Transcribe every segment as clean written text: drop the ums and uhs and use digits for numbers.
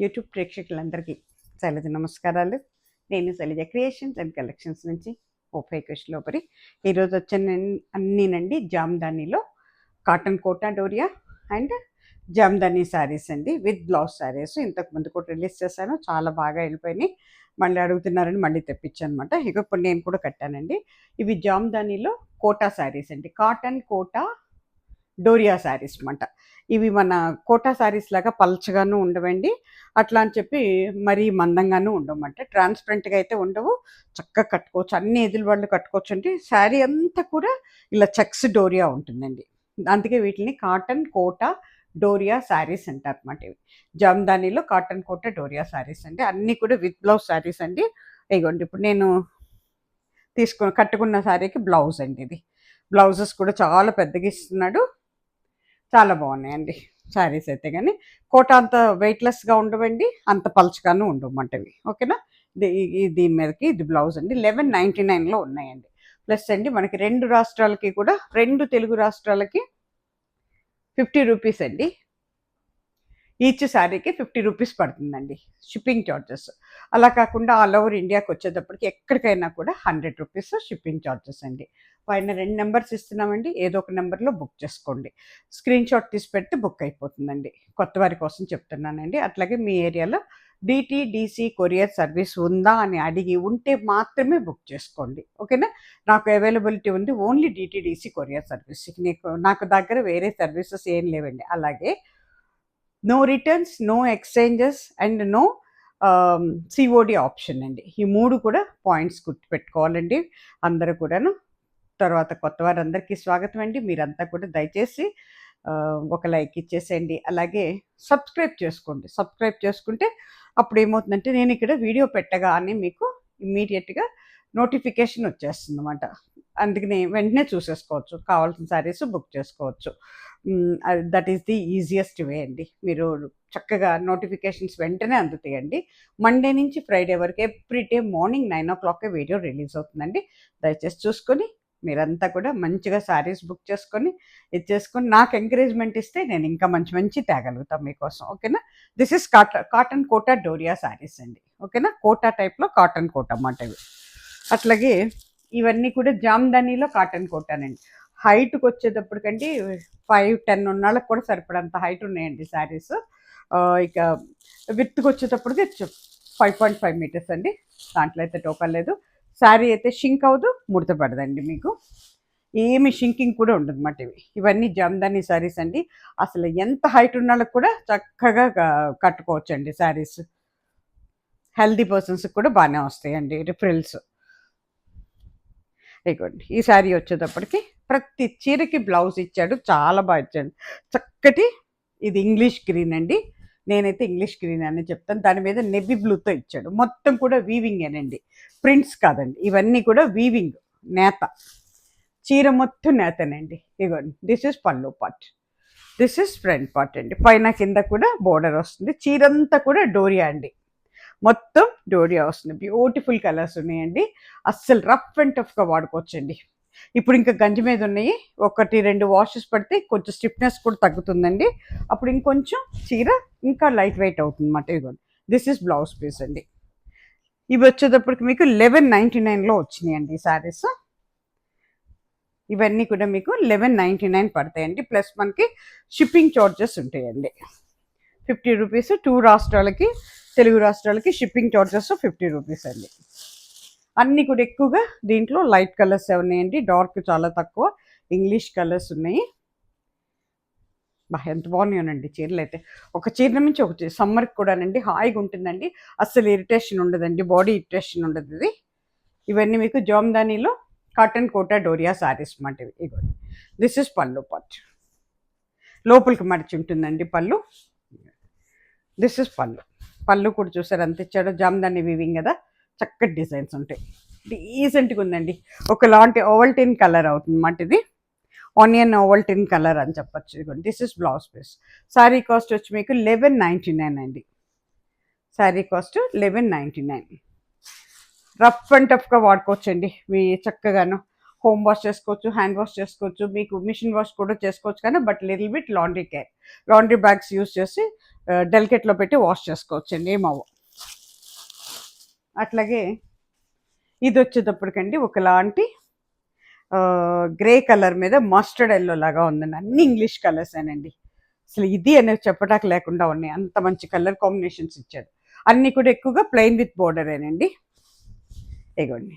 YouTube ప్రేక్షకులందరికీ శైలజ నమస్కారాలు. నేను శైలజ క్రియేషన్స్ అండ్ కలెక్షన్స్ నుంచి లోపరి ఈరోజు వచ్చిన అన్నీనండి జామ్దానీలో cotton Kota Doria and Jamdani saris అండి విత్ బ్లౌజ్ శారీస్. ఇంతకుముందు కూడా రిలీజ్ చేశాను, చాలా బాగా వెళ్ళిపోయినాయి. మళ్ళీ అడుగుతున్నారని మళ్ళీ తెప్పించాను అనమాట. ఇక ఇప్పుడు నేను కూడా కట్టానండి. ఇవి జామ్దానీలో కోటా శారీస్ అండి, కాటన్ కోటా డోరియా శారీస్ అనమాట. ఇవి మన కోటా శారీస్ లాగా పల్చగాను ఉండవండి, అట్లా అని చెప్పి మరీ మందంగాను ఉండవన్నమాట. ట్రాన్స్పరెంట్గా అయితే ఉండవు, చక్కగా కట్టుకోవచ్చు, అన్ని ఎదురు వాళ్ళు కట్టుకోవచ్చు అండి. శారీ అంతా కూడా ఇలా చెక్స్ డోరియా ఉంటుందండి, అందుకే వీటిని కాటన్ కోటా డోరియా శారీస్ అంటారు అనమాట. ఇవి జామ్దానీలో కాటన్ కోటా డోరియా శారీస్ అండి, అన్నీ కూడా విత్ బ్లౌజ్ శారీస్ అండి. ఇగోండి ఇప్పుడు నేను కట్టుకున్న శారీకి బ్లౌజ్ అండి. ఇది బ్లౌజెస్ కూడా చాలా పెద్దగా ఇస్తున్నాడు, చాలా బాగున్నాయండి శారీస్ అయితే. కానీ కోట అంత వెయిట్లెస్గా ఉండవండి, అంత పల్చగాను ఉండమంటవి. ఓకేనా, దీని మీదకి ఇది బ్లౌజ్ అండి. 1199లో ఉన్నాయండి. ప్లస్ అండి మనకి రెండు రాష్ట్రాలకి కూడా, రెండు తెలుగు రాష్ట్రాలకి 50 రూపీస్ అండి. ఈచ్ శారీకి 50 రూపీస్ పడుతుందండి షిప్పింగ్ ఛార్జెస్. అలా కాకుండా ఆల్ ఓవర్ ఇండియాకి వచ్చేటప్పటికి ఎక్కడికైనా కూడా 100 రూపీస్ షిప్పింగ్ ఛార్జెస్ అండి. పైన 2 నెంబర్స్ ఇస్తున్నామండి, ఏదో ఒక నెంబర్లో బుక్ చేసుకోండి. స్క్రీన్ షాట్ తీసి పెడితే బుక్ అయిపోతుందండి. కొత్త వారి కోసం చెప్తున్నానండి. అట్లాగే మీ ఏరియాలో డిటిడిసి కొరియర్ సర్వీస్ ఉందా అని అడిగి ఉంటే మాత్రమే బుక్ చేసుకోండి. ఓకేనా, నాకు అవైలబిలిటీ ఉంది ఓన్లీ డిటిడిసి కొరియర్ సర్వీస్. నాకు దగ్గర వేరే సర్వీసెస్ ఏం లేవండి. అలాగే no returns, no exchanges and no COD option అండి. ఈ 3 కూడా పాయింట్స్ గుర్తుపెట్టుకోవాలండి అందరూ కూడాను. తర్వాత కొత్త వారందరికీ స్వాగతం అండి. మీరంతా కూడా దయచేసి ఒక లైక్ ఇచ్చేసేయండి, అలాగే సబ్స్క్రైబ్ చేసుకోండి. సబ్స్క్రైబ్ చేసుకుంటే అప్పుడు ఏమవుతుందంటే నేను ఇక్కడ వీడియో పెట్టగానే మీకు ఇమ్మీడియట్గా నోటిఫికేషన్ వచ్చేస్తుంది అనమాట. అందుకని వెంటనే చూసేసుకోవచ్చు, కావాల్సిన శారీస్ బుక్ చేసుకోవచ్చు. That is the easiest way అండి. మీరు చక్కగా నోటిఫికేషన్స్ వెంటనే అందుతాయండి. మండే నుంచి ఫ్రైడే వరకు every day morning 9 o'clock video release అవుతుందండి. దయచేసి చూసుకొని మీరంతా కూడా మంచిగా శారీస్ బుక్ చేసుకొని ఇచ్చేసుకొని నాకు ఎంకరేజ్మెంట్ ఇస్తే నేను ఇంకా మంచి మంచి తేగలుగుతాను మీకోసం. ఓకేనా, this is cotton Kota Doria saris అండి. ఓకేనా, కోటా టైప్లో కాటన్ కోట అన్నమాట ఇవి. అట్లాగే ఇవన్నీ కూడా జామ్దానీలో కాటన్ కోటానండి. హైట్కి వచ్చేటప్పటికండి 5'10" ఉన్నాళ్ళకి కూడా సరిపడంత హైట్ ఉన్నాయండి శారీస్. ఇక విత్కి వచ్చేటప్పటికి 5.5 meters అండి. దాంట్లో అయితే టోకన్ లేదు. శారీ అయితే షింక్ అవ్వదు, ముడత పడదండి, మీకు ఏమి షింకింగ్ కూడా ఉండదు అన్నమాట. ఇవన్నీ జామ్దానీ శారీస్ అండి. అసలు ఎంత హైట్ ఉన్న వాళ్ళకి కూడా చక్కగా కట్టుకోవచ్చు అండి శారీస్. హెల్దీ పర్సన్స్కి కూడా బాగానే వస్తాయండి రిఫ్రిల్స్. ఇదిగోండి ఈ శారీ వచ్చేటప్పటికి ప్రతి చీరకి బ్లౌజ్ ఇచ్చాడు, చాలా బాగా ఇచ్చాడు. చక్కటి ఇది ఇంగ్లీష్ గ్రీన్ అండి, నేనైతే ఇంగ్లీష్ గ్రీన్ అని చెప్తాను. దాని మీద నెవీ బ్లూతో ఇచ్చాడు. మొత్తం కూడా వీవింగేనండి, ప్రింట్స్ కాదండి. ఇవన్నీ కూడా వీవింగ్, నేత. చీర మొత్తం నేతనండి. ఇదిగోండి దిస్ ఇస్ పళ్ళు part, this is front part అండి. పైన కింద కూడా బోర్డర్ వస్తుంది. చీరంతా కూడా డోరియా అండి, మొత్తం డోరియా వస్తుంది. బ్యూటిఫుల్ కలర్స్ ఉన్నాయండి. అస్సలు రఫ్ అండ్ టఫ్గా వాడుకోవచ్చండి. ఇప్పుడు ఇంకా గంజి మీద ఉన్నాయి, 1-2 వాషెస్ పడితే కొంచెం స్టిఫ్నెస్ కూడా తగ్గుతుందండి. అప్పుడు ఇంకొంచెం చీర ఇంకా లైట్ వెయిట్ అవుతుంది అన్నమాట. ఇదిగోండి దిస్ ఇస్ బ్లౌజ్ పీస్ అండి. ఇవి వచ్చేటప్పటికి మీకు 1199లో వచ్చినాయండి ఈ శారీస్. ఇవన్నీ కూడా మీకు 1199 పడతాయండి. ప్లస్ మనకి షిప్పింగ్ ఛార్జెస్ ఉంటాయండి 50 రూపీస్. 2 రాష్ట్రాలకి, తెలుగు రాష్ట్రాలకి షిప్పింగ్ ఛార్జెస్ 50 రూపీస్ అండి. అన్నీ కూడా ఎక్కువగా దీంట్లో లైట్ కలర్స్ ఉన్నాయండి, డార్క్ చాలా తక్కువ, ఇంగ్లీష్ కలర్స్ ఉన్నాయి. ఎంత బాగున్నాయండి చీరలు అయితే. ఒక చీర నుంచి ఒక చీర సమ్మర్కి కూడానండి హాయిగా ఉంటుందండి, అస్సలు ఇరిటేషన్ ఉండదండి, బాడీ ఇరిటేషన్ ఉండదు ఇది. ఇవన్నీ మీకు జామ్దానీలో కాటన్ కోటా డోరియా శారీస్ అన్నమాట ఇవి. ఇగోండి దిస్ ఇస్ పళ్ళు పార్ట్, లోపలికి మడిచి ఉంటుందండి పళ్ళు. దిస్ ఇస్ పళ్ళు. పళ్ళు కూడా చూసారు అంత ఇచ్చాడో, జామ్దాని వీవింగ్ కదా, చక్కటి డిజైన్స్ ఉంటాయి. డీసెంట్గా ఉందండి. ఒకలాంటి ఓవల్టిన్ కలర్ అవుతుంది అన్నమాట ఇది, ఆనియన్ ఓవల్టిన్ కలర్ అని చెప్పచ్చు. ఇదిగోండి this is blouse piece. Sari cost వచ్చి మీకు 1199 అండి. శారీ కాస్ట్ 1199. రఫ్ అండ్ టఫ్గా వాడుకోవచ్చండి మీ చక్కగాను. హోమ్ వాష్ చేసుకోవచ్చు, హ్యాండ్ వాష్ చేసుకోవచ్చు, మీకు మిషన్ వాష్ కూడా చేసుకోవచ్చు, కానీ but little bit laundry care, laundry bags use చేసి డెలికేట్లో పెట్టి వాష్ చేసుకోవచ్చు అండి, ఏమవ్వ. అట్లాగే ఇది వచ్చేటప్పటికండి ఒకలాంటి గ్రే కలర్ మీద మస్టర్డ్ ఎల్లో లాగా ఉందండి. అన్ని ఇంగ్లీష్ కలర్సేనండి. అసలు ఇది అనేది చెప్పటానికి లేకుండా ఉన్నాయి, అంత మంచి కలర్ కాంబినేషన్స్ ఇచ్చాడు. అన్నీ కూడా ఎక్కువగా ప్లెయిన్ విత్ బోర్డరేనండి. ఇగోండి,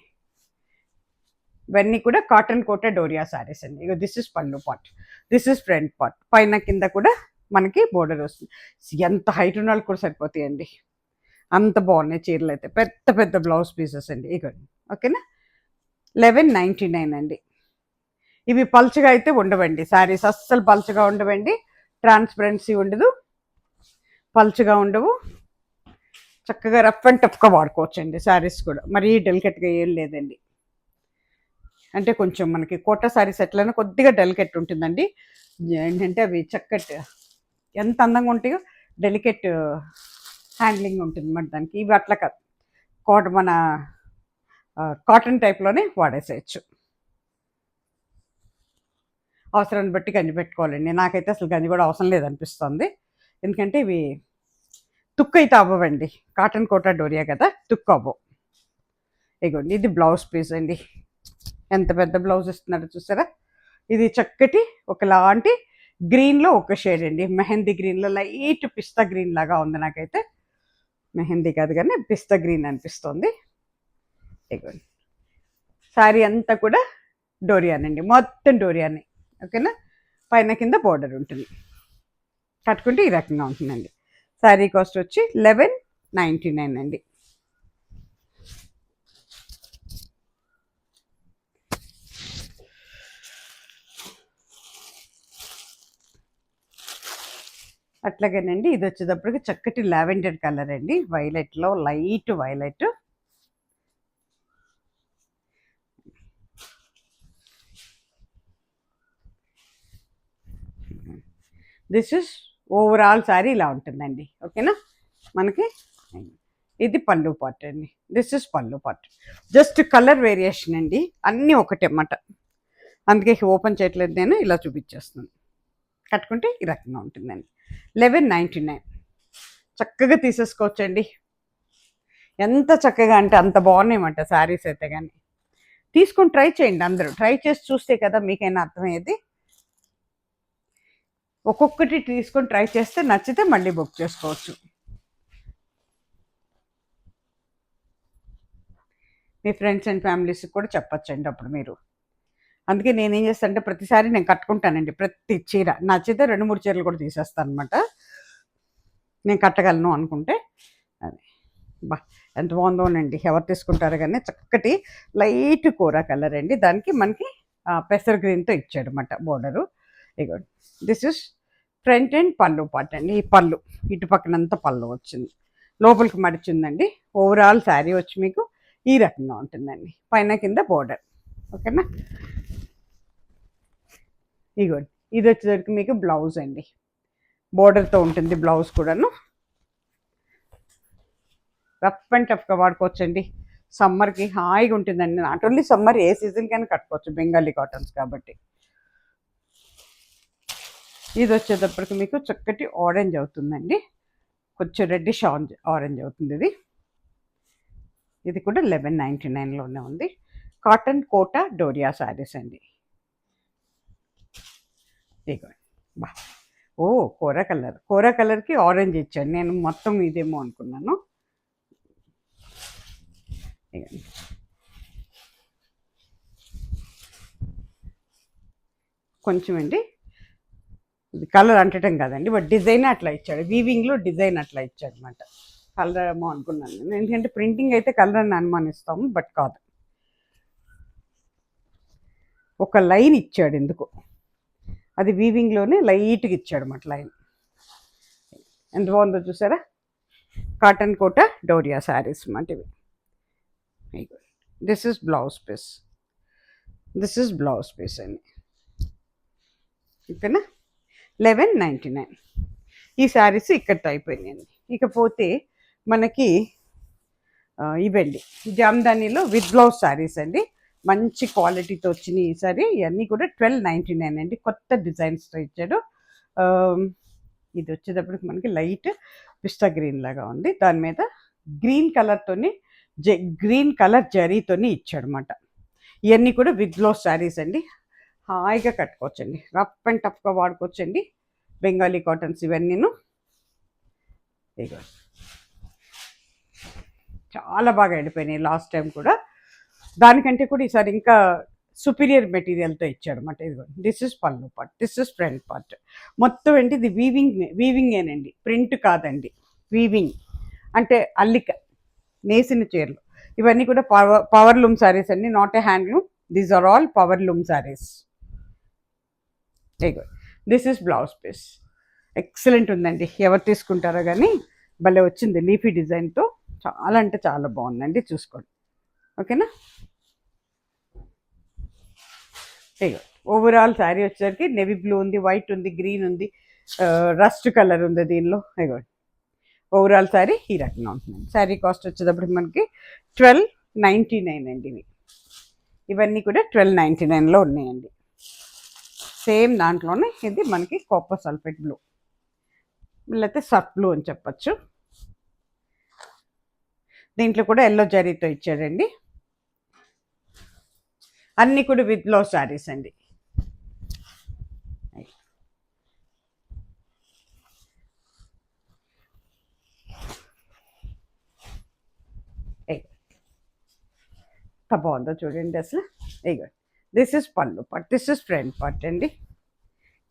ఇవన్నీ కూడా కాటన్ కోటా డోరియా సారీస్ అండి. ఇగో దిస్ ఇస్ పళ్ళు part, this is front part, పైన కింద కూడా మనకి బోర్డర్ వస్తుంది. ఎంత హైట్ ఉన్న వాళ్ళు కూడా సరిపోతాయండి, అంత బాగున్నాయి చీరలు అయితే. పెద్ద పెద్ద బ్లౌజ్ పీసెస్ అండి. ఇగోండి, ఓకేనా. 1199 అండి. ఇవి పల్చగా అయితే ఉండవండి శారీస్, అస్సలు పల్చగా ఉండవండి, ట్రాన్స్పరెన్సీ ఉండదు, పల్చగా ఉండవు. చక్కగా రఫ్ అండ్ టఫ్గా వాడుకోవచ్చండి శారీస్ కూడా, మరీ డెలికేట్గా ఏం లేదండి. అంటే కొంచెం మనకి కోటా శారీస్ ఎట్లయినా కొద్దిగా డెలికేట్ ఉంటుందండి. ఏంటంటే అవి చక్కటి ఎంత అందంగా ఉంటాయో డెలికేట్ హ్యాండ్లింగ్ ఉంటుంది అన్నమాట దానికి. ఇవి అట్లా కాదు, మన కాటన్ టైప్లోనే వాడేసేయచ్చు. అవసరాన్ని బట్టి గంజి పెట్టుకోవాలండి. నాకైతే అసలు గంజి కూడా అవసరం లేదనిపిస్తుంది, ఎందుకంటే ఇవి తుక్కు అయితే అవ్వవండి. కాటన్ కోటా డోరియా కదా, తుక్కు అవ్వవు. ఇగోండి, ఇది బ్లౌజ్ పీస్ అండి. ఎంత పెద్ద బ్లౌజ్ ఇస్తున్నారో చూసారా. ఇది చక్కటి ఒకలాంటి గ్రీన్లో ఒక షేడ్ అండి, మెహందీ గ్రీన్లో లైట్ పిస్తా గ్రీన్ లాగా ఉంది. నాకైతే మెహందీ కాదు కానీ పిస్తా గ్రీన్ అనిపిస్తుంది. ఇగోండి, శారీ అంతా కూడా డోరియానండి, మొత్తం డోరియానే, ఓకేనా. పైన కింద బోర్డర్ ఉంటుంది, కట్టుకుంటే ఈ రకంగా ఉంటుందండి. శారీ కాస్ట్ వచ్చి 1199 అండి. అట్లాగేనండి, ఇది వచ్చేటప్పటికి చక్కటి లావెండర్ కలర్ అండి, వైలెట్లో light violet. This is overall sari ఇలా ఉంటుందండి, ఓకేనా. మనకి ఇది పళ్ళు పార్ట్ అండి, దిస్ ఇస్ పళ్ళు పార్ట్. జస్ట్ కలర్ వేరియేషన్ అండి, అన్నీ ఒకటే అన్నమాట. అందుకే ఓపెన్ చేయట్లేదు, నేను ఇలా చూపించేస్తున్నాను. కట్టుకుంటే ఈ రకంగా ఉంటుందండి. 1199 చక్కగా తీసేసుకోవచ్చండి. ఎంత చక్కగా అంటే అంత బాగున్నాయన్నమాట శారీస్ అయితే. కానీ తీసుకొని ట్రై చేయండి, అందరూ ట్రై చేసి చూస్తే కదా మీకైనా అర్థమయ్యేది. ఒక్కొక్కటి తీసుకొని ట్రై చేస్తే నచ్చితే మళ్ళీ బుక్ చేసుకోవచ్చు. మీ ఫ్రెండ్స్ అండ్ ఫ్యామిలీస్కి కూడా చెప్పచ్చండి అప్పుడు మీరు. అందుకే నేనేం చేస్తాను అంటే ప్రతిసారి నేను కట్టుకుంటానండి, ప్రతి చీర నచ్చితే 2-3 చీరలు కూడా తీసేస్తాను అనమాట, నేను కట్టగలను అనుకుంటే. అది బా ఎంత బాగుందోనండి, ఎవరు తీసుకుంటారు కానీ. చక్కటి లైట్ కూర కలర్ అండి, దానికి మనకి పెసర్ గ్రీన్తో ఇచ్చాడు అనమాట బోర్డరు. ఇగోండి, దిస్ ఇస్ ఫ్రంట్ అండ్ పళ్ళు పార్ట్ అండి. ఈ పళ్ళు ఇటు పక్కనంతా పళ్ళు వచ్చింది, లోపలికి మడిచిందండి. ఓవరాల్ శారీ వచ్చి మీకు ఈ రకంగా ఉంటుందండి, పైన కింద బోర్డర్, ఓకేనా. ఇగోండి, ఇది వచ్చేసరికి మీకు బ్లౌజ్ అండి, బోర్డర్తో ఉంటుంది బ్లౌజ్ కూడాను. రఫ్ అండ్ టఫ్గా వాడుకోవచ్చండి, సమ్మర్కి హాయిగా ఉంటుందండి. నాట్ ఓన్లీ సమ్మర్, ఏ సీజన్కైనా కట్టుకోవచ్చు, బెంగాలీ కాటన్స్ కాబట్టి. ఇది వచ్చేటప్పటికి మీకు చక్కటి ఆరెంజ్ అవుతుందండి, కొంచెం రెడ్డిష్ ఆరెంజ్ అవుతుంది ఇది. ఇది కూడా 1199లోనే ఉంది. కాటన్ కోటా డోరియా శారీస్ అండి. ఇదిగోండి, బా ఓ కూర కలర్కి ఆరెంజ్ ఇచ్చాడు, నేను మొత్తం ఇదేమో అనుకున్నాను. కొంచెం అండి, ఇది కలర్ అంటటం కాదండి, బట్ డిజైన్ అట్లా ఇచ్చాడు, వీవింగ్లో డిజైన్ అట్లా ఇచ్చాడు అనమాట. కలర్ ఏమో అనుకున్నాను నేను, ఎందుకంటే ప్రింటింగ్ అయితే కలర్ అని అనుమానిస్తాము, బట్ కాదు, ఒక లైన్ ఇచ్చాడు ఎందుకు, అది వీవింగ్లోనే లైట్గా ఇచ్చాడు అన్నమాట లైన్. ఎంత బాగుందో చూసారా. కాటన్ కోటా డోరియా శారీస్ అన్నమాట ఇవి. This is blouse piece, this is blouse piece అండి, ఓకేనా. 1199 ఈ శారీస్ ఇక్కడితో అయిపోయినాయండి. ఇకపోతే మనకి ఇవండి జామ్దానీలో విత్ బ్లౌజ్ శారీస్ అండి. మంచి క్వాలిటీతో వచ్చినాయి ఈసారి. ఇవన్నీ కూడా 1299 అండి. కొత్త డిజైన్స్తో ఇచ్చాడు. ఇది వచ్చేటప్పటికి మనకి లైట్ పిస్తా గ్రీన్ లాగా ఉంది. దాని మీద గ్రీన్ కలర్తోని గ్రీన్ కలర్ జరీతోని ఇచ్చాడు అనమాట. ఇవన్నీ కూడా విత్ బ్లౌజ్ శారీస్ అండి. హాయిగా కట్టుకోవచ్చండి, రఫ్ అండ్ టఫ్గా వాడుకోవచ్చండి. బెంగాలీ కాటన్స్ ఇవన్నీను ఇగో చాలా బాగా ఎండిపోయినాయి లాస్ట్ టైం కూడా. దానికంటే కూడా ఈసారి ఇంకా సుపీరియర్ మెటీరియల్తో ఇచ్చాడు అనమాట. ఇదిగో దిస్ ఇస్ పళ్ళు part, this is front part. మొత్తం ఏంటి ఇది వీవింగేనండి, ప్రింట్ కాదండి, వీవింగ్ అంటే అల్లిక నేసిన చీరలు. ఇవన్నీ కూడా పవర్ లూమ్ శారీస్ అండి, not a handloom. These are all power loom saris. ఇగో this is blouse piece. Excellent ఉందండి, ఎవరు తీసుకుంటారో కానీ భలే వచ్చింది లీఫీ డిజైన్తో. చాలా అంటే చాలా బాగుందండి, చూసుకోండి. ఓకేనా. ఇగో ఓవరాల్ శారీ వచ్చేసరికి నెవీ బ్లూ ఉంది, వైట్ ఉంది, గ్రీన్ ఉంది, రస్ట్ కలర్ ఉంది దీనిలో. ఇగో ఓవరాల్ శారీ ఈ రకంగా ఉంటుందండి. శారీ కాస్ట్ వచ్చేటప్పటికి మనకి 1299 అండి. ఇవన్నీ కూడా 1299లో ఉన్నాయండి. సేమ్ దాంట్లోనే ఇది మనకి కాపర్ సల్ఫేట్ బ్లూ, లేకపోతే సర్ఫ్ బ్లూ అని చెప్పచ్చు. దీంట్లో కూడా ఎల్లో జరీతో ఇచ్చాడండి. అన్నీ కూడా విత్ బ్లౌజ్ శారీస్ అండి. ఎంత బాగుందో చూడండి అసలు. ఇగో దిస్ ఇస్ పళ్ళు part, this is front part అండి.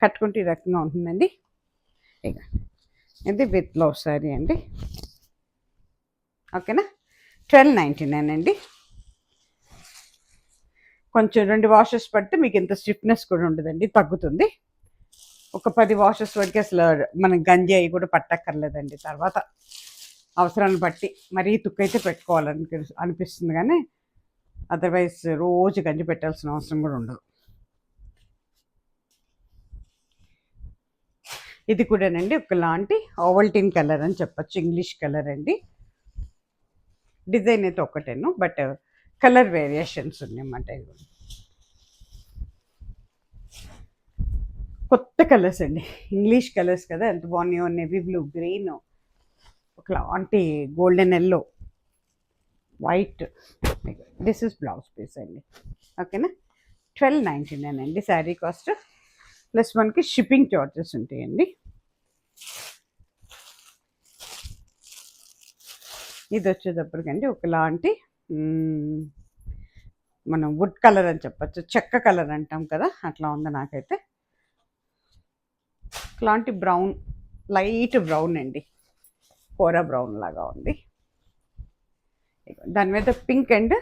కట్టుకుంటే ఈ రకంగా ఉంటుందండి. ఇక ఇది విత్ బ్లౌజ్ శారీ అండి. ఓకేనా. 1299 అండి. కొంచెం 2 వాషెస్ పడితే మీకు ఇంత స్టిఫ్నెస్ కూడా ఉండదండి, తగ్గుతుంది. ఒక 10 వాషెస్ వరకు అసలు మనం గంజి అవి కూడా పట్టక్కర్లేదండి. తర్వాత అవసరాన్ని బట్టి మరీ తుక్కైతే పెట్టుకోవాలని అనిపిస్తుంది, కానీ అదర్వైజ్ రోజు గంజి పెట్టాల్సిన అవసరం కూడా ఉండదు. ఇది కూడానండి ఒకలాంటి ఓవల్టీన్ కలర్ అని చెప్పచ్చు, ఇంగ్లీష్ కలర్ అండి. డిజైన్ అయితే ఒకటేను, బట్ కలర్ వేరియేషన్స్ ఉన్నాయన్నమాట. ఇది కొత్త కలర్స్ అండి, ఇంగ్లీష్ కలర్స్ కదా, ఎంత బాగున్నాయో. నెవీ బ్లూ, గ్రీన్, ఒకలాంటి golden yellow, white. This is blouse piece అండి. ఓకేనా. 1299 అండి శారీ కాస్ట్. ప్లస్ మనకి షిప్పింగ్ చార్జెస్ ఉంటాయండి. ఇది వచ్చేటప్పటికండి ఒకలాంటి మనం వుడ్ కలర్ అని చెప్పచ్చు, చెక్క కలర్ అంటాం కదా, అట్లా ఉంది నాకైతే. ఇట్లాంటి బ్రౌన్, లైట్ బ్రౌన్ అండి, కోరా బ్రౌన్ లాగా ఉంది. దాని మీద పింక్ అండ్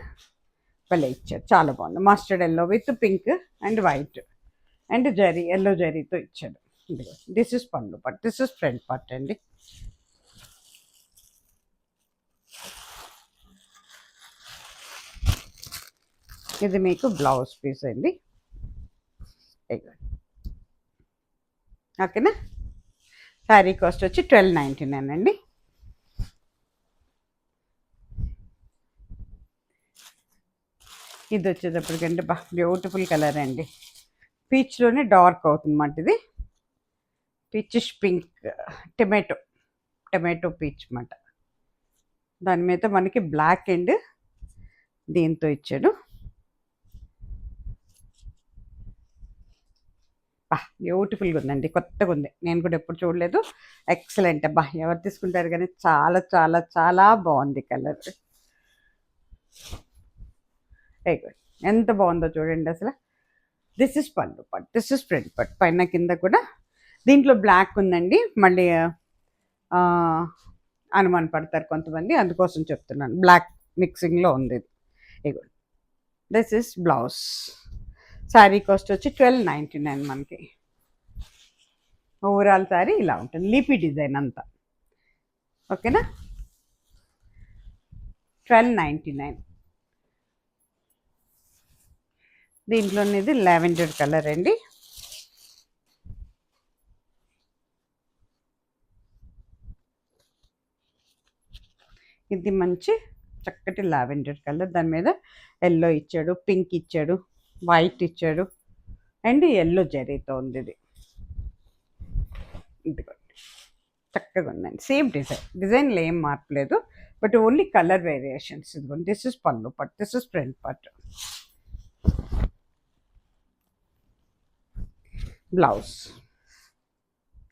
భలే ఇచ్చారు, చాలా బాగుంది. Mustard yellow with pink and white and zari, yellow జరీతో ఇచ్చాడు. దిస్ ఇస్ పళ్ళు part, this is front part అండి. ఇది మీకు బ్లౌజ్ పీస్ అండి. ఓకేనా. శారీ కాస్ట్ వచ్చి 1299 అండి. ఇది వచ్చేటప్పటికంటే బ్యూటిఫుల్ కలర్ అండి, పీచ్లోనే డార్క్ అవుతుంది అన్నమాట. ఇది పీచిష్ పింక్, టమాటో పీచ్ అన్నమాట. దాని మీద మనకి బ్లాక్ అండ్ దీంతో ఇచ్చాడు. బ్యూటిఫుల్గా ఉందండి, కొత్తగా ఉంది, నేను కూడా ఎప్పుడు చూడలేదు. ఎక్సలెంట్. ఎవరు తీసుకుంటారు కానీ చాలా చాలా చాలా బాగుంది కలర్. ఎంత బాగుందో చూడండి అసలు. దిస్ ఇస్ పళ్ళు part, this is front part. పైన కింద కూడా దీంట్లో బ్లాక్ ఉందండి, మళ్ళీ అనుమాన పడతారు కొంతమంది, అందుకోసం చెప్తున్నాను. బ్లాక్ మిక్సింగ్లో ఉంది. ఇగో this is blouse. Sari cost వచ్చి 1299 మనకి. ఓవరాల్ శారీ ఇలా ఉంటుంది, లీపీ డిజైన్ అంతా. ఓకేనా. 1299. దీంట్లోనేది లావెండర్ కలర్ అండి. ఇది మంచి చక్కటి లావెండర్ కలర్, దాని మీద ఎల్లో ఇచ్చాడు, పింక్ ఇచ్చాడు, వైట్ ఇచ్చాడు అండ్ ఎల్లో జరీతో ఉంది ఇది. ఇదిగోండి చక్కగా ఉందండి, సేమ్ డిజైన్లో ఏం మార్పలేదు, బట్ ఓన్లీ కలర్ వేరియేషన్స్. ఇదిగోండి దిస్ ఇస్ పళ్ళు పట్టు, దిస్ ఇస్ ఫ్రంట్ పట్టు. బ్లౌజ్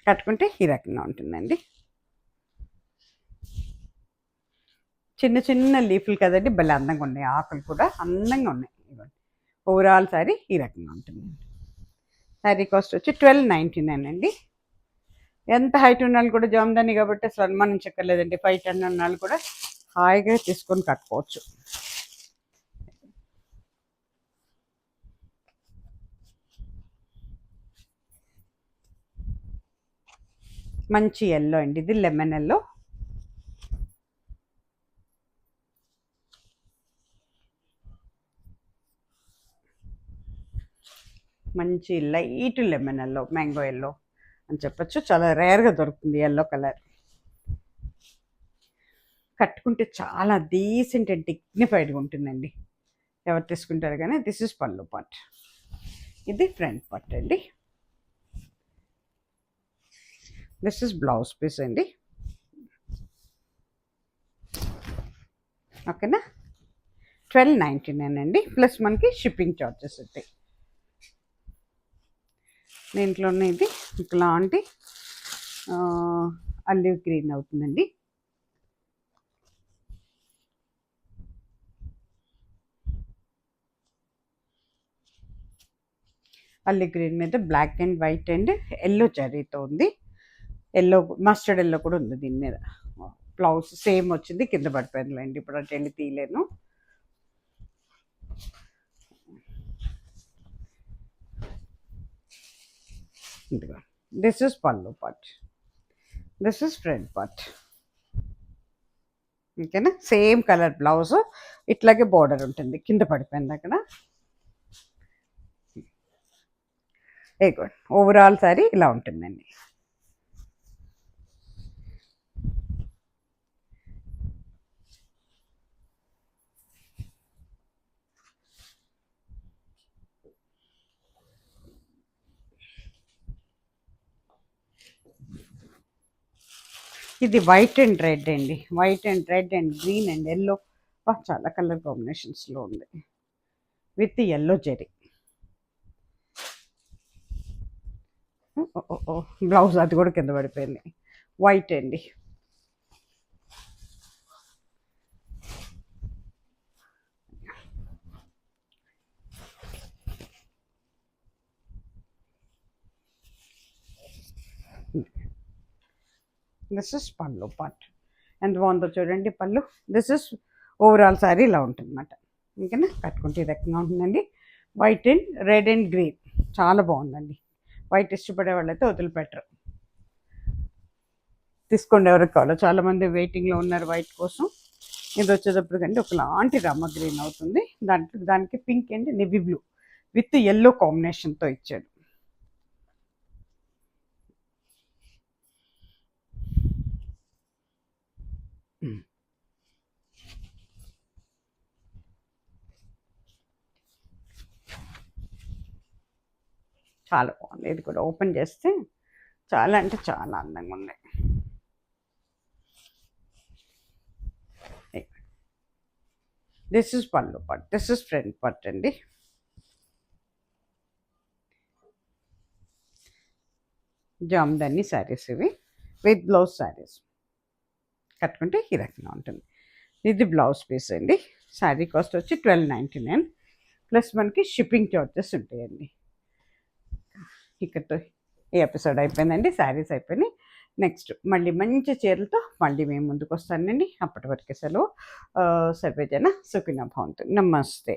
కట్టుకుంటే ఈ రకంగా ఉంటుందండి. చిన్న చిన్న లీఫ్లు కదండి, భలే అందంగా ఉన్నాయి, ఆకులు కూడా అందంగా ఉన్నాయి. ఇవ్వండి ఓవరాల్ శారీ ఈ రకంగా ఉంటుందండి. శారీ కాస్ట్ వచ్చి 1299 అండి. ఎంత హైట్ ఉన్నాళ్ళు కూడా జామదాని కాబట్టి అసలు అనుమానించక్కర్లేదండి. 5'10" ఉన్నాళ్ళు కూడా హాయిగా తీసుకొని కట్టుకోవచ్చు. మంచి ఎల్లో అండి, ఇది లెమన్ ఎల్లో. మంచి light lemon yellow, mango yellow అని చెప్పచ్చు. చాలా రేర్గా దొరుకుతుంది ఎల్లో కలర్. కట్టుకుంటే చాలా డీసెంట్ అండ్ డిగ్నిఫైడ్గా ఉంటుందండి, ఎవరు తీసుకుంటారు కానీ. దిస్ ఇస్ పళ్ళు పార్ట్, ఇది ఫ్రంట్ పార్ట్ అండి. దిస్ ఇస్ బ్లౌజ్ పీస్ అండి. ఓకేనా, 1299 అండి, ప్లస్ మనకి షిప్పింగ్ ఛార్జెస్ అవుతాయి. దీంట్లోనే ఇది ఇట్లాంటి అల్లివ్ గ్రీన్ అవుతుందండి. అల్లి గ్రీన్ మీద black and white and yellow జరీతో ఉంది. ఎల్లో మస్టర్డ్ ఎల్లో కూడా ఉంది దీని మీద. బ్లౌజ్ సేమ్ వచ్చింది, కింద పడిపోయిందిలేండి, ఇప్పుడు అటు వెళ్ళి తీయలేను. దిస్ ఇస్ పళ్ళు part, this is front part. ఓకేనా, సేమ్ కలర్ బ్లౌజ్, ఇట్లాగే బోర్డర్ ఉంటుంది, కింద పడిపోయింది అక్కడ. ఓవరాల్ సారీ ఇలా ఉంటుందండి. ఇది వైట్ అండ్ రెడ్ అండి, white and red and green and yellow, చాలా కలర్ కాంబినేషన్స్లో ఉంది విత్ ఎల్లో జెరీ. బ్లౌజ్ అది కూడా కింద పడిపోయింది, వైట్ అండి. దిస్ ఇస్ పళ్ళు పార్ట్, ఎంత బాగుందో చూడండి పళ్ళు. దిస్ ఇస్ ఓవరాల్ శారీ ఇలా ఉంటుంది అన్నమాట. ఓకేనా, కట్టుకుంటే ఇది రకంగా ఉంటుందండి. White and red and green చాలా బాగుందండి. వైట్ ఇష్టపడే వాళ్ళైతే వదిలిపెట్టరు, తీసుకోండి ఎవరికి కావాలో. చాలామంది వెయిటింగ్లో ఉన్నారు వైట్ కోసం. ఇది వచ్చేటప్పుడు కంటే ఒకలాంటి రమ్మ గ్రీన్ అవుతుంది, దానికి pink and navy blue with yellow కాంబినేషన్తో ఇచ్చాడు. చాలా బాగుంది, ఇది కూడా ఓపెన్ చేస్తే చాలా అంటే చాలా అందంగా ఉంది. దిస్ ఇస్ పళ్ళు part, this is front part అండి. జామ్దాని శారీస్ ఇవి విత్ బ్లౌజ్ శారీస్, కట్టుకుంటే ఈ రకంగా ఉంటుంది. ఇది బ్లౌజ్ పీస్ అండి. శారీ కాస్ట్ వచ్చి 1299 ప్లస్ మనకి షిప్పింగ్ చార్జెస్ ఉంటాయండి. ఇక్కడతో ఈ ఎపిసోడ్ అయిపోయిందండి, శారీస్ అయిపోయినాయి. నెక్స్ట్ మళ్ళీ మంచి చీరలతో మళ్ళీ మేము ముందుకు వస్తానండి. అప్పటి వరకు సెలవు. సర్వేజన సుఖినో భవంతు. నమస్తే.